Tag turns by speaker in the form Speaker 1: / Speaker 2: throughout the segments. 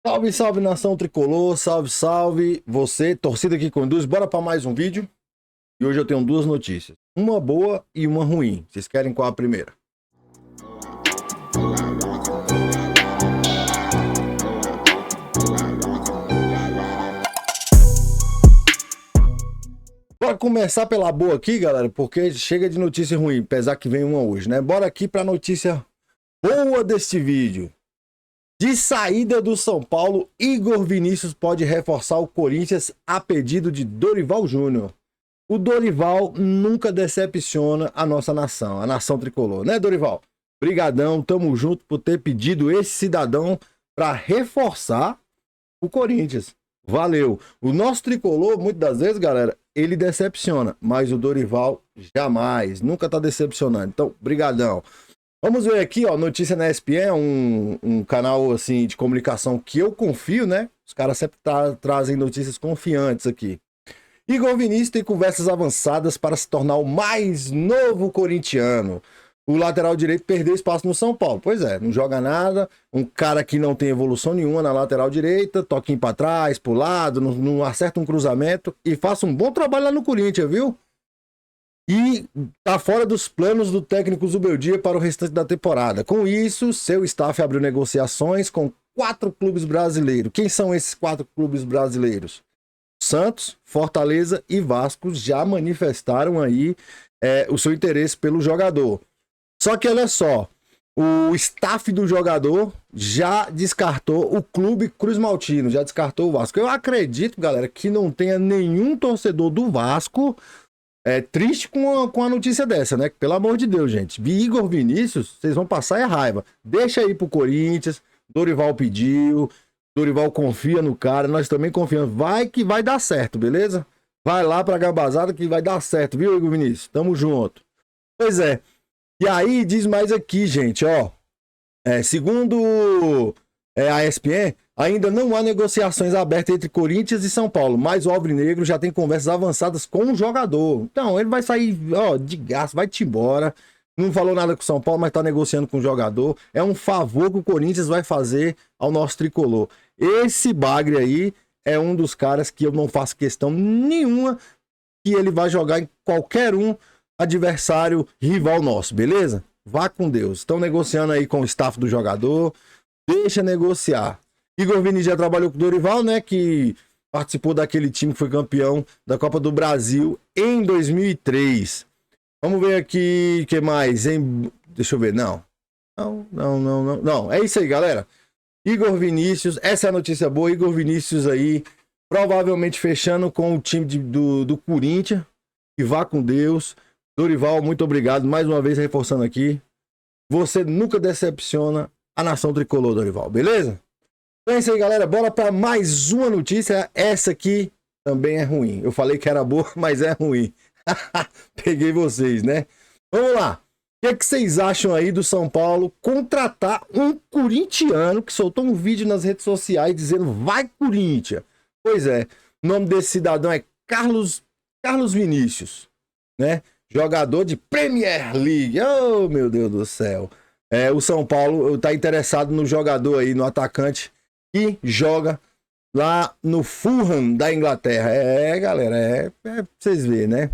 Speaker 1: Salve, salve nação tricolor, salve, salve você, torcida que conduz. Bora para mais um vídeo. E hoje eu tenho duas notícias, uma boa e uma ruim. Vocês querem qual a primeira? Bora começar pela boa aqui, galera, porque chega de notícia ruim, apesar que vem uma hoje, né? Bora aqui para notícia boa deste vídeo. De saída do São Paulo, Igor Vinícius pode reforçar o Corinthians a pedido de Dorival Júnior. O Dorival nunca decepciona a nossa nação, a nação tricolor, né, Dorival? Brigadão, tamo junto por ter pedido esse cidadão para reforçar o Corinthians. Valeu. O nosso tricolor, muitas das vezes, galera, ele decepciona, mas o Dorival jamais, nunca tá decepcionando. Então, brigadão. Vamos ver aqui, ó, notícia na ESPN, um canal assim de comunicação que eu confio, né? Os caras sempre trazem notícias confiantes aqui. Igor Vinícius tem conversas avançadas para se tornar o mais novo corintiano. O lateral direito perdeu espaço no São Paulo. Pois é, não joga nada. Um cara que não tem evolução nenhuma na lateral direita, toquinho para trás, pro lado, não acerta um cruzamento e faça um bom trabalho lá no Corinthians, viu? E tá fora dos planos do técnico Zubeldia para o restante da temporada. Com isso, seu staff abriu negociações com 4 clubes brasileiros. Quem são esses 4 clubes brasileiros? Santos, Fortaleza e Vasco já manifestaram aí o seu interesse pelo jogador. Só que olha só, o staff do jogador já descartou o clube Cruz Maltino, já descartou o Vasco. Eu acredito, galera, que não tenha nenhum torcedor do Vasco triste com a notícia dessa, né? Pelo amor de Deus, gente. Igor Vinícius, vocês vão passar raiva. Deixa aí pro Corinthians. Dorival pediu. Dorival confia no cara. Nós também confiamos. Vai que vai dar certo, beleza? Vai lá pra Gabazada que vai dar certo, viu, Igor Vinícius? Tamo junto. Pois é. E aí, diz mais aqui, gente, ó. Segundo a ESPN, ainda não há negociações abertas entre Corinthians e São Paulo, mas o Alvinegro já tem conversas avançadas com o jogador. Então, ele vai sair, ó, de graça, vai-te embora. Não falou nada com o São Paulo, mas tá negociando com o jogador. É um favor que o Corinthians vai fazer ao nosso tricolor. Esse Bagre aí é um dos caras que eu não faço questão nenhuma que ele vai jogar em qualquer adversário rival nosso, beleza? Vá com Deus. Estão negociando aí com o staff do jogador. Deixa negociar. Igor Vinícius já trabalhou com o Dorival, né? Que participou daquele time que foi campeão da Copa do Brasil em 2003. Vamos ver aqui o que mais, hein? Deixa eu ver. Não, é isso aí, galera. Igor Vinícius, essa é a notícia boa. Igor Vinícius aí, provavelmente fechando com o time do Corinthians. E vá com Deus. Dorival, muito obrigado. Mais uma vez reforçando aqui. Você nunca decepciona a nação tricolor, Dorival, beleza? Então é isso aí, galera. Bora para mais uma notícia. Essa aqui também é ruim. Eu falei que era boa, mas é ruim. Peguei vocês, né? Vamos lá. O que vocês acham aí do São Paulo contratar um corintiano que soltou um vídeo nas redes sociais dizendo vai Corinthians? Pois é, o nome desse cidadão é Carlos Vinícius, né? Jogador de Premier League. Oh, meu Deus do céu. O São Paulo tá interessado no jogador aí, no atacante que joga lá no Fulham da Inglaterra. Galera, pra vocês verem, né?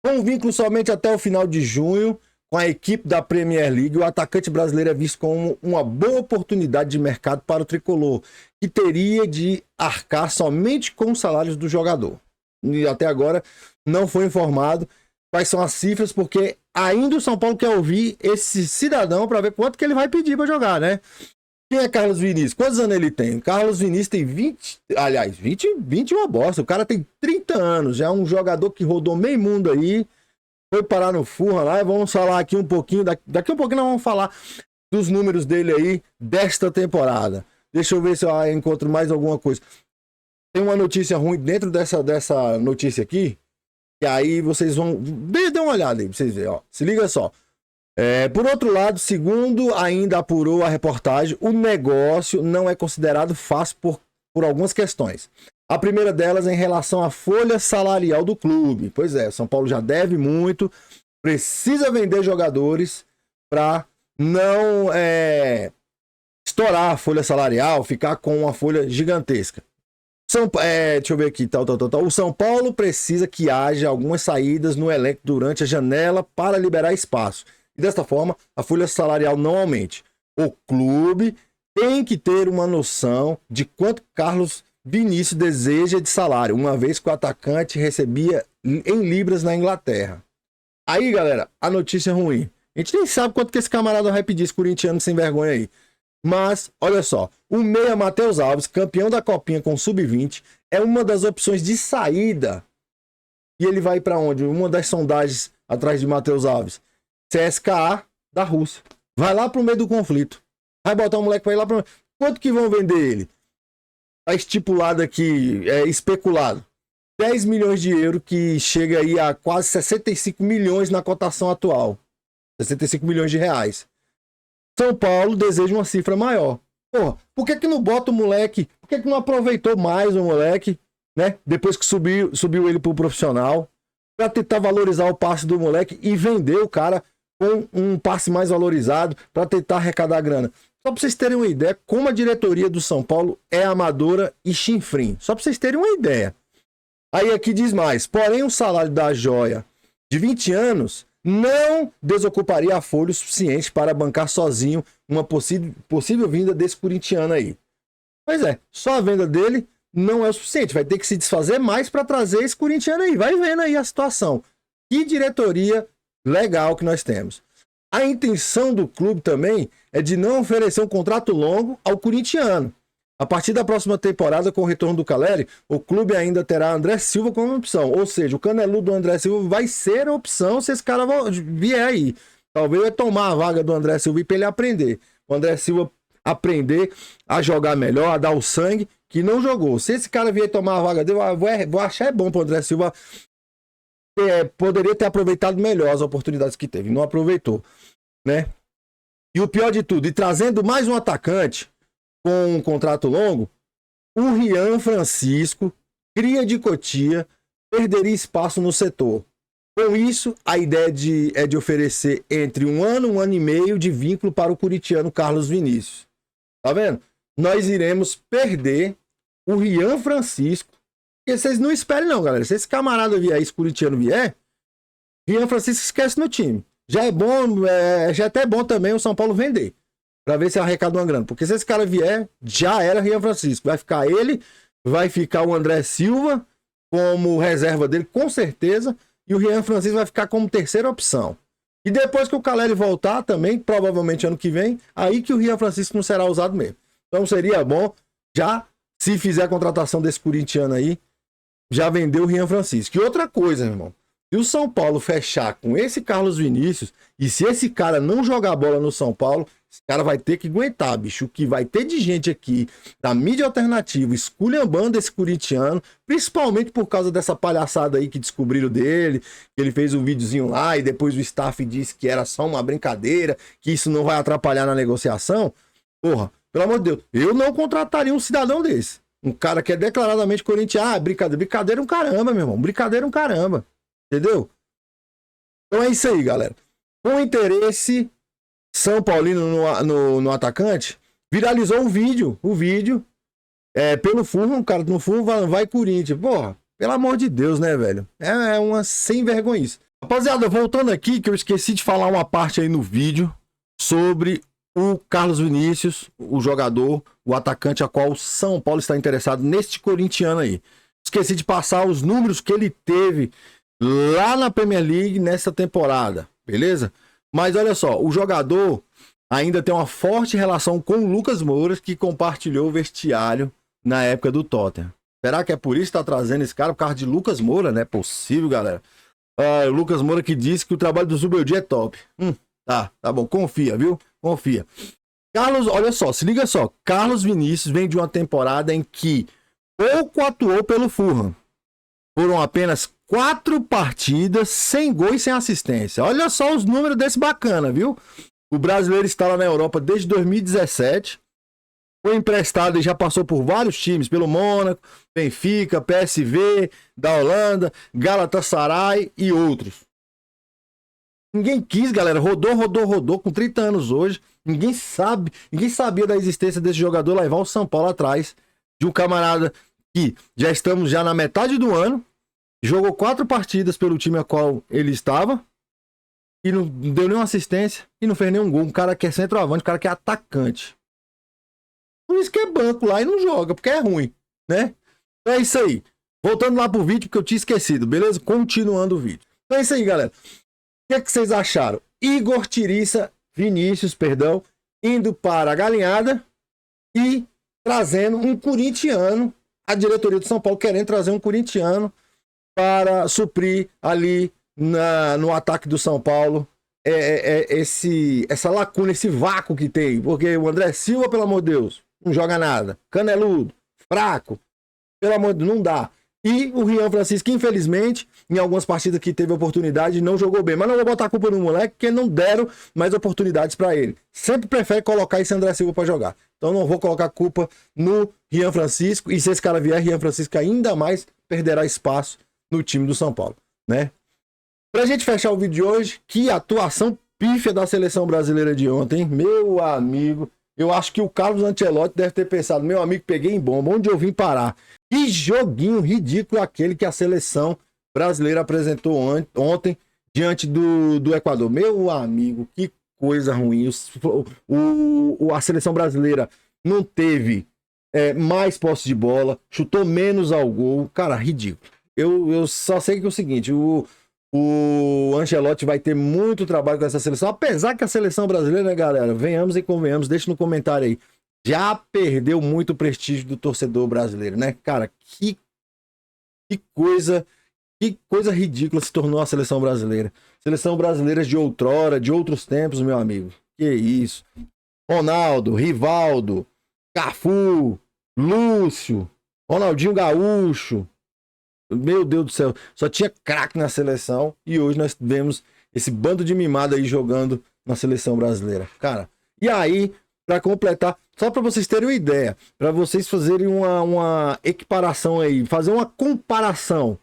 Speaker 1: Com um vínculo somente até o final de junho com a equipe da Premier League, o atacante brasileiro é visto como uma boa oportunidade de mercado para o tricolor, que teria de arcar somente com os salários do jogador. E até agora não foi informado quais são as cifras, porque ainda o São Paulo quer ouvir esse cidadão para ver quanto que ele vai pedir para jogar, né? Quem é Carlos Vinícius? Quantos anos ele tem? Carlos Vinícius tem 20 é uma bosta. O cara tem 30 anos, já é um jogador que rodou meio mundo aí, foi parar no Fulham lá, e vamos falar aqui um pouquinho, daqui um pouquinho nós vamos falar dos números dele aí, desta temporada. Deixa eu ver se eu encontro mais alguma coisa. Tem uma notícia ruim dentro dessa notícia aqui, e aí vocês vão... Dê uma olhada aí pra vocês verem, ó. Se liga só. Por outro lado, segundo ainda apurou a reportagem, o negócio não é considerado fácil por algumas questões. A primeira delas é em relação à folha salarial do clube. Pois é, São Paulo já deve muito, precisa vender jogadores para não estourar a folha salarial, ficar com uma folha gigantesca. Deixa eu ver aqui, O São Paulo precisa que haja algumas saídas no elenco durante a janela para liberar espaço. E desta forma, a folha salarial não aumente. O clube tem que ter uma noção de quanto Carlos Vinícius deseja de salário, uma vez que o atacante recebia em libras na Inglaterra. Aí, galera, a notícia ruim. A gente nem sabe quanto que esse camarada vai pedir, esse corintiano sem vergonha aí. Mas, olha só, o meia Matheus Alves, campeão da Copinha com Sub-20, é uma das opções de saída. E ele vai para onde? Uma das sondagens atrás de Matheus Alves. CSKA da Rússia. Vai lá pro meio do conflito. Vai botar um moleque pra ir lá pra... Quanto que vão vender ele? Tá estipulado aqui, especulado. 10 milhões de euros, que chega aí a quase 65 milhões na cotação atual. 65 milhões de reais. São Paulo deseja uma cifra maior. Porra, por que não bota o moleque? Por que não aproveitou mais o moleque, né? Depois que subiu ele pro profissional, para tentar valorizar o passe do moleque e vender o cara com um passe mais valorizado para tentar arrecadar grana. Só para vocês terem uma ideia como a diretoria do São Paulo é amadora e chinfrim. Só para vocês terem uma ideia. Aí aqui diz mais, porém o salário da joia de 20 anos não desocuparia a folha o suficiente para bancar sozinho uma possível vinda desse corintiano aí. Pois é, só a venda dele não é o suficiente. Vai ter que se desfazer mais para trazer esse corintiano aí. Vai vendo aí a situação. Que diretoria legal que nós temos. A intenção do clube também é de não oferecer um contrato longo ao corintiano. A partir da próxima temporada, com o retorno do Caleri, o clube ainda terá André Silva como opção. Ou seja, o caneludo do André Silva vai ser a opção se esse cara vier aí. Talvez vai tomar a vaga do André Silva para ele aprender. O André Silva aprender a jogar melhor, a dar o sangue, que não jogou. Se esse cara vier tomar a vaga dele, vou achar bom para o André Silva. Poderia ter aproveitado melhor as oportunidades que teve. Não aproveitou, né? E o pior de tudo, e trazendo mais um atacante com um contrato longo, o Rian Francisco, cria de Cotia, perderia espaço no setor. Com isso, a ideia é de oferecer entre um ano e meio de vínculo para o corintiano Carlos Vinícius. Tá vendo? Nós iremos perder o Rian Francisco. Porque vocês não esperem não, galera. Se esse camarada vier, esse corintiano vier, Rian Francisco esquece no time. Já é bom, já é até bom também o São Paulo vender. Pra ver se arrecada uma grana. Porque se esse cara vier, já era Rian Francisco. Vai ficar ele, vai ficar o André Silva como reserva dele, com certeza. E o Rian Francisco vai ficar como terceira opção. E depois que o Caleri voltar também, provavelmente ano que vem, aí que o Rian Francisco não será usado mesmo. Então seria bom, já, se fizer a contratação desse corintiano aí, já vendeu o Rian Francisco. E outra coisa, meu irmão. Se o São Paulo fechar com esse Carlos Vinícius, e se esse cara não jogar bola no São Paulo, esse cara vai ter que aguentar, bicho. O que vai ter de gente aqui da mídia alternativa esculhambando esse corintiano, principalmente por causa dessa palhaçada aí que descobriram dele, que ele fez um videozinho lá e depois o staff disse que era só uma brincadeira, que isso não vai atrapalhar na negociação. Porra, pelo amor de Deus, eu não contrataria um cidadão desse. Um cara que é declaradamente corintiano. Ah, brincadeira. Brincadeira é um caramba, meu irmão. Brincadeira é um caramba. Entendeu? Então é isso aí, galera. Com interesse São Paulino no atacante, viralizou um vídeo. O vídeo pelo Fulham, o cara no Fulham vai Corinthians. Porra, pelo amor de Deus, né, velho? É uma sem vergonhice. Rapaziada, voltando aqui, que eu esqueci de falar uma parte aí no vídeo sobre o Carlos Vinícius, o jogador, o atacante a qual o São Paulo está interessado neste corintiano aí. Esqueci de passar os números que ele teve lá na Premier League nessa temporada, beleza? Mas olha só, o jogador ainda tem uma forte relação com o Lucas Moura, que compartilhou o vestiário na época do Tottenham. Será que é por isso que tá trazendo esse cara? Por causa de Lucas Moura? Não é possível, galera. O Lucas Moura que disse que o trabalho do Zubeldia é top. Tá bom, confia, viu? Confia. Carlos, olha só, se liga só. Carlos Vinícius vem de uma temporada em que pouco atuou pelo Fulham. Foram apenas 4 partidas, sem gol e sem assistência. Olha só os números desse bacana, viu? O brasileiro está lá na Europa desde 2017. Foi emprestado e já passou por vários times, pelo Mônaco, Benfica, PSV, da Holanda, Galatasaray e outros. Ninguém quis, galera. Rodou, com 30 anos hoje. Ninguém sabia da existência desse jogador, levar o São Paulo atrás de um camarada que já estamos já na metade do ano, jogou 4 partidas pelo time a qual ele estava e não deu nenhuma assistência e não fez nenhum gol. Um cara que é centroavante, um cara que é atacante. Por isso que é banco lá e não joga, porque é ruim, né? Então é isso aí. Voltando lá pro vídeo, porque eu tinha esquecido, beleza? Continuando o vídeo. Então é isso aí, galera. O que vocês acharam? Vinícius, indo para a galinhada e trazendo um corintiano, a diretoria do São Paulo querendo trazer um corintiano para suprir ali no ataque do São Paulo essa lacuna, esse vácuo que tem, porque o André Silva, pelo amor de Deus, não joga nada, caneludo, fraco, pelo amor de Deus, não dá. E o Rian Francisco, infelizmente, em algumas partidas que teve oportunidade, não jogou bem. Mas não vou botar a culpa no moleque, porque não deram mais oportunidades para ele. Sempre prefere colocar esse André Silva para jogar. Então não vou colocar a culpa no Rian Francisco. E se esse cara vier, Rian Francisco ainda mais perderá espaço no time do São Paulo, né? Pra gente fechar o vídeo de hoje, que atuação pífia da seleção brasileira de ontem, meu amigo. Eu acho que o Carlos Ancelotti deve ter pensado, meu amigo, peguei em bomba, onde eu vim parar? Que joguinho ridículo aquele que a seleção brasileira apresentou ontem diante do Equador. Meu amigo, que coisa ruim. A seleção brasileira não teve mais posse de bola, chutou menos ao gol. Cara, ridículo. Eu só sei que é o seguinte, o Ancelotti vai ter muito trabalho com essa seleção, apesar que a seleção brasileira, né, galera, venhamos e convenhamos, deixa no comentário aí, já perdeu muito o prestígio do torcedor brasileiro, né? Cara, que coisa ridícula se tornou a seleção brasileira. Seleção brasileira de outrora, de outros tempos, meu amigo. Que isso. Ronaldo, Rivaldo, Cafu, Lúcio, Ronaldinho Gaúcho. Meu Deus do céu, só tinha craque na seleção e hoje nós vemos esse bando de mimado aí jogando na seleção brasileira. Cara, e aí, para completar, só para vocês terem uma ideia, para vocês fazerem uma equiparação aí, fazer uma comparação.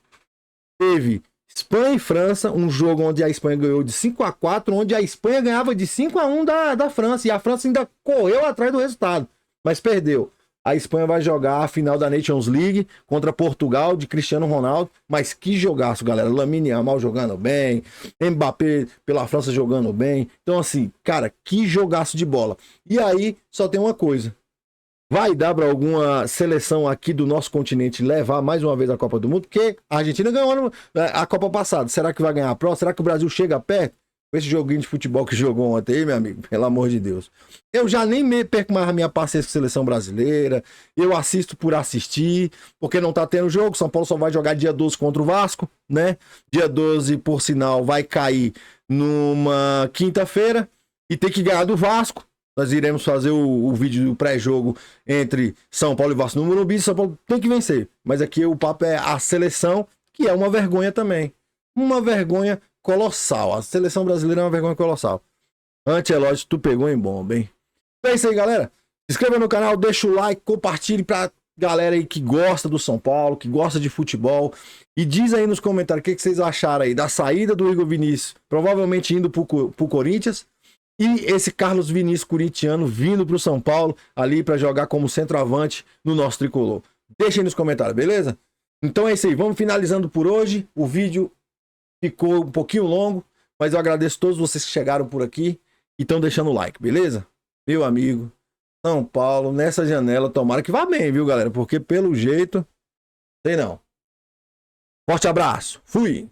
Speaker 1: Teve Espanha e França, um jogo onde a Espanha ganhou de 5-4, onde a Espanha ganhava de 5-1 da França, e a França ainda correu atrás do resultado, mas perdeu. A Espanha vai jogar a final da Nations League contra Portugal, de Cristiano Ronaldo. Mas que jogaço, galera. Lamine Yamal jogando bem. Mbappé pela França jogando bem. Então, assim, cara, que jogaço de bola. E aí, só tem uma coisa. Vai dar para alguma seleção aqui do nosso continente levar mais uma vez a Copa do Mundo? Porque a Argentina ganhou a Copa passada. Será que vai ganhar a próxima? Será que o Brasil chega perto? Com esse joguinho de futebol que jogou ontem aí, meu amigo, pelo amor de Deus. Eu já nem perco mais a minha paciência com a seleção brasileira. Eu assisto por assistir, porque não tá tendo jogo. São Paulo só vai jogar dia 12 contra o Vasco, né? Dia 12, por sinal, vai cair numa quinta-feira e tem que ganhar do Vasco. Nós iremos fazer o vídeo do pré-jogo entre São Paulo e Vasco no Morumbi. São Paulo tem que vencer. Mas aqui o papo é a seleção, que é uma vergonha também. Uma vergonha colossal. A seleção brasileira é uma vergonha colossal. Ancelotti, tu pegou em bomba, hein? É isso aí, galera. Se inscreva no canal, deixa o like, compartilhe pra galera aí que gosta do São Paulo, que gosta de futebol. E diz aí nos comentários o que vocês acharam aí da saída do Igor Vinícius, provavelmente indo pro Corinthians. E esse Carlos Vinícius corintiano vindo pro São Paulo ali para jogar como centroavante no nosso tricolor. Deixa aí nos comentários, beleza? Então é isso aí. Vamos finalizando por hoje. O vídeo ficou um pouquinho longo, mas eu agradeço a todos vocês que chegaram por aqui e estão deixando o like, beleza? Meu amigo, São Paulo, nessa janela, tomara que vá bem, viu, galera? Porque pelo jeito, sei não. Forte abraço, fui!